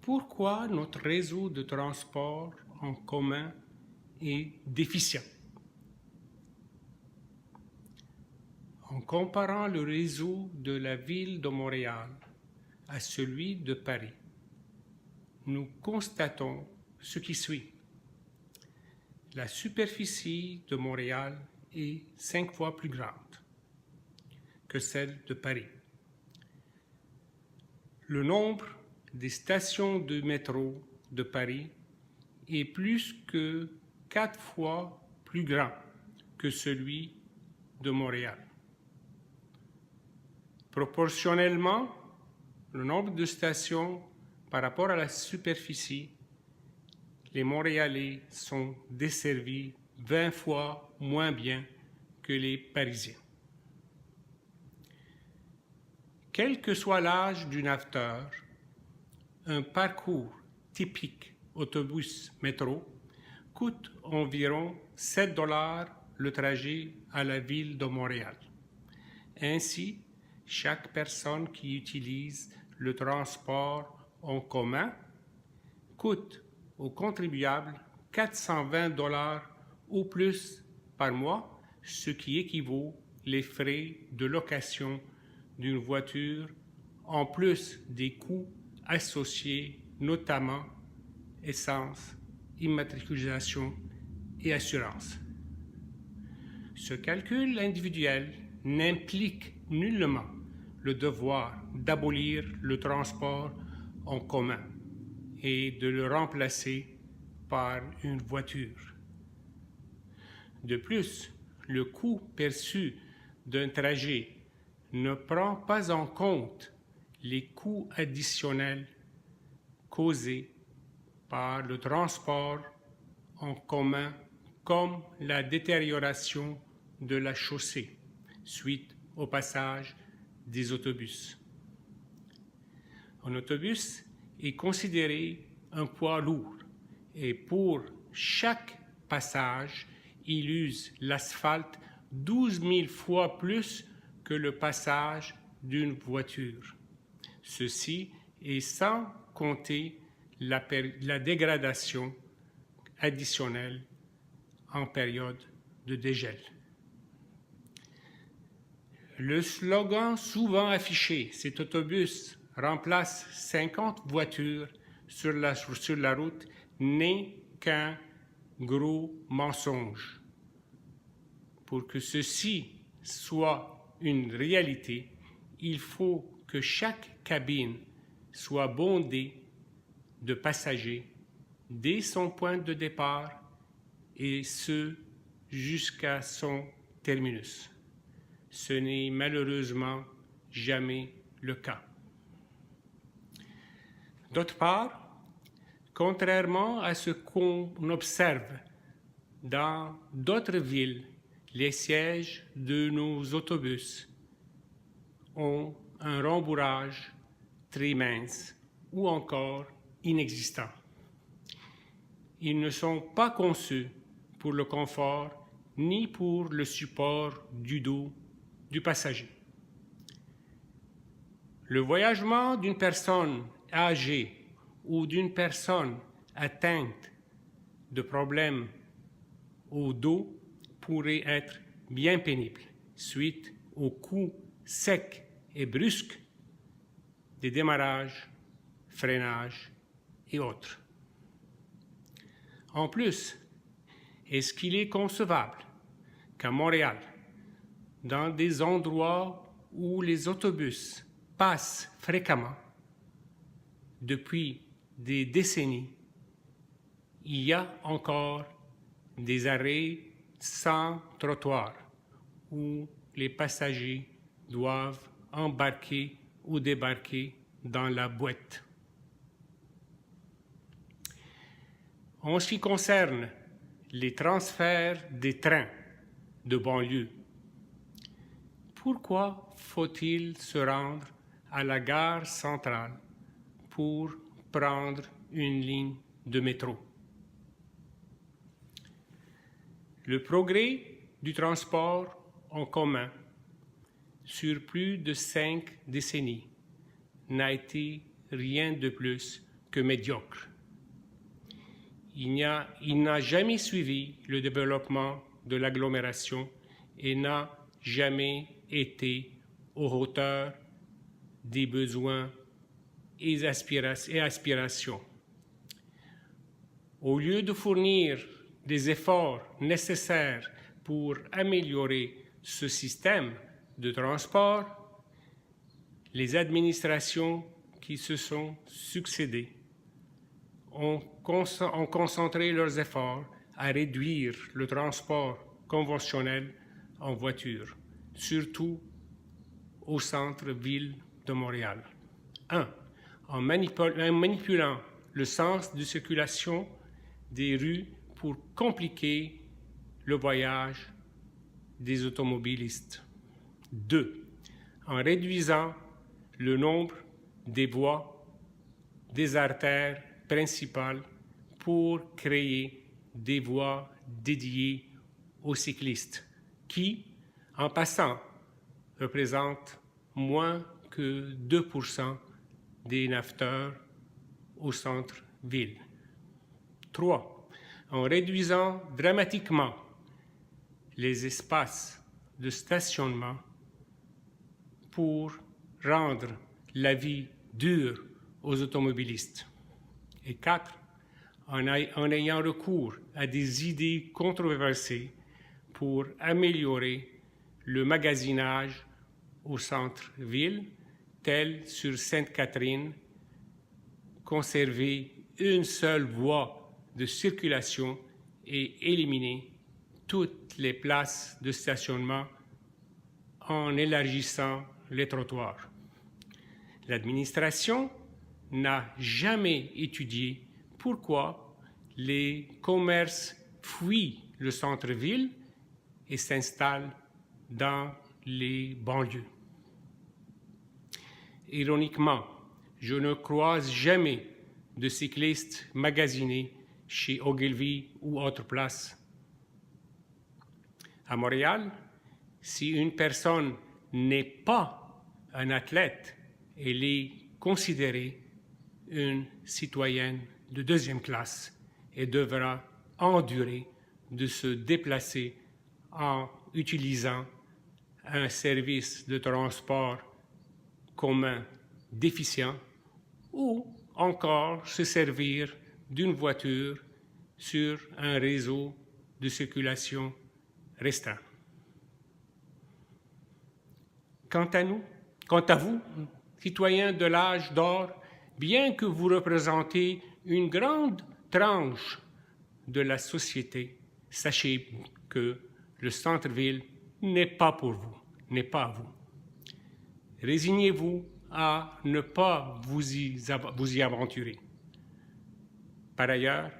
pourquoi notre réseau de transport en commun est déficient. En comparant le réseau de la ville de Montréal à celui de Paris, nous constatons ce qui suit. La superficie de Montréal est 5 fois plus grande que celle de Paris. Le nombre des stations de métro de Paris est plus que 4 fois plus grand que celui de Montréal. Proportionnellement, le nombre de stations par rapport à la superficie, les Montréalais sont desservis 20 fois moins bien que les Parisiens. Quel que soit l'âge du naveteur, un parcours typique autobus-métro coûte environ 7 $ le trajet à la ville de Montréal. Ainsi, chaque personne qui utilise le transport en commun coûte aux contribuables 420 $ ou plus par mois, ce qui équivaut les frais de location d'une voiture, en plus des coûts associés, notamment essence, immatriculation et assurance. Ce calcul individuel n'implique nullement le devoir d'abolir le transport en commun et de le remplacer par une voiture. De plus, le coût perçu d'un trajet ne prend pas en compte les coûts additionnels causés par le transport en commun, comme la détérioration de la chaussée suite au passage des autobus. Un autobus est considéré un poids lourd et pour chaque passage, il use l'asphalte 12 000 fois plus que le passage d'une voiture. Ceci est sans compter la dégradation additionnelle en période de dégel. Le slogan souvent affiché, cet autobus remplace 50 voitures sur la route, n'est qu'un gros mensonge. Pour que ceci soit une réalité, il faut que chaque cabine soit bondée de passagers dès son point de départ et ce jusqu'à son terminus. Ce n'est malheureusement jamais le cas. D'autre part, contrairement à ce qu'on observe dans d'autres villes, les sièges de nos autobus ont un rembourrage très mince ou encore inexistant. Ils ne sont pas conçus pour le confort ni pour le support du dos du passager. Le voyagement d'une personne âgée ou d'une personne atteinte de problèmes au dos pourrait être bien pénible suite aux coups secs et brusques des démarrages, freinages et autres. En plus, est-ce qu'il est concevable qu'à Montréal, dans des endroits où les autobus passent fréquemment, depuis des décennies, il y a encore des arrêts sans trottoir où les passagers doivent embarquer ou débarquer dans la boîte. En ce qui concerne les transferts des trains de banlieue, pourquoi faut-il se rendre à la gare centrale pour prendre une ligne de métro? Le progrès du transport en commun sur plus de 5 décennies n'a été rien de plus que médiocre. Il n'a jamais suivi le développement de l'agglomération et n'a jamais été aux hauteurs des besoins et aspirations. Au lieu de fournir des efforts nécessaires pour améliorer ce système de transport, les administrations qui se sont succédées ont concentré leurs efforts à réduire le transport conventionnel en voiture, surtout au centre-ville de Montréal. 1. En manipulant le sens de circulation des rues pour compliquer le voyage des automobilistes. 2. En réduisant le nombre des voies, des artères principales pour créer des voies dédiées aux cyclistes qui, en passant, représentent moins que 2% des naveteurs au centre-ville. 3. En réduisant dramatiquement les espaces de stationnement pour rendre la vie dure aux automobilistes. Et 4. En ayant recours à des idées controversées pour améliorer le magasinage au centre-ville, tel sur Sainte-Catherine, conserver une seule voie de circulation et éliminer toutes les places de stationnement en élargissant les trottoirs. L'administration n'a jamais étudié pourquoi les commerces fuient le centre-ville et s'installent dans les banlieues. Ironiquement, je ne croise jamais de cyclistes magasinés chez Ogilvy ou autre place. À Montréal, si une personne n'est pas un athlète, elle est considérée une citoyenne de deuxième classe et devra endurer de se déplacer en utilisant un service de transport commun déficient ou encore se servir d'une voiture sur un réseau de circulation restreint. Quant à vous, citoyens de l'âge d'or, bien que vous représentez une grande tranche de la société, sachez que le centre-ville n'est pas pour vous, n'est pas à vous. Résignez-vous à ne pas vous y aventurer. Par ailleurs,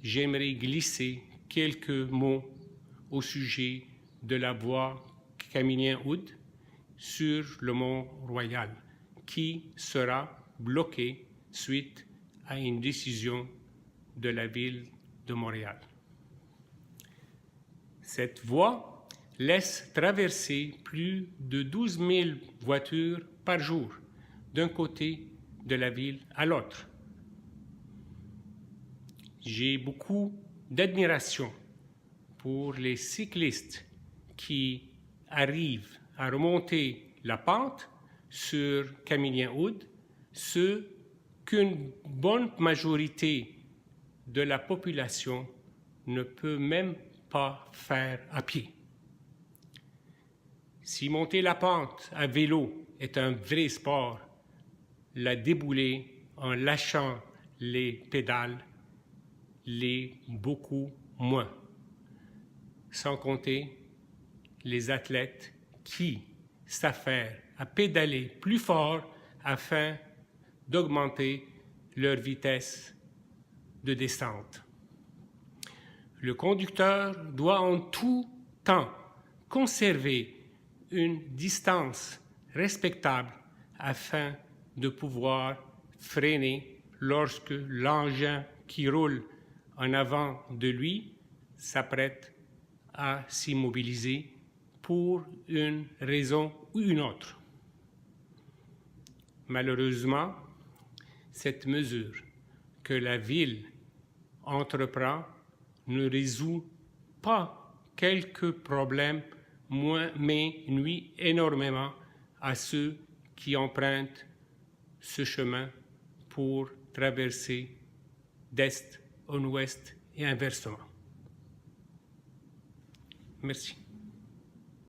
j'aimerais glisser quelques mots au sujet de la voie Camillien-Houde sur le Mont-Royal, qui sera bloquée suite à une décision de la Ville de Montréal. Cette voie laisse traverser plus de 12 000 voitures par jour d'un côté de la ville à l'autre. J'ai beaucoup d'admiration pour les cyclistes qui arrivent à remonter la pente sur Camillien-Houde, ce qu'une bonne majorité de la population ne peut même pas faire à pied. Si monter la pente à vélo est un vrai sport, la débouler en lâchant les pédales l'est beaucoup moins. Sans compter les athlètes qui s'affairent à pédaler plus fort afin d'augmenter leur vitesse de descente. Le conducteur doit en tout temps conserver une distance respectable afin de pouvoir freiner lorsque l'engin qui roule en avant de lui s'apprête à s'immobiliser pour une raison ou une autre. Malheureusement, cette mesure que la ville entreprend ne résout pas quelques problèmes, mais nuit énormément à ceux qui empruntent ce chemin pour traverser d'est en ouest et inversement. Merci.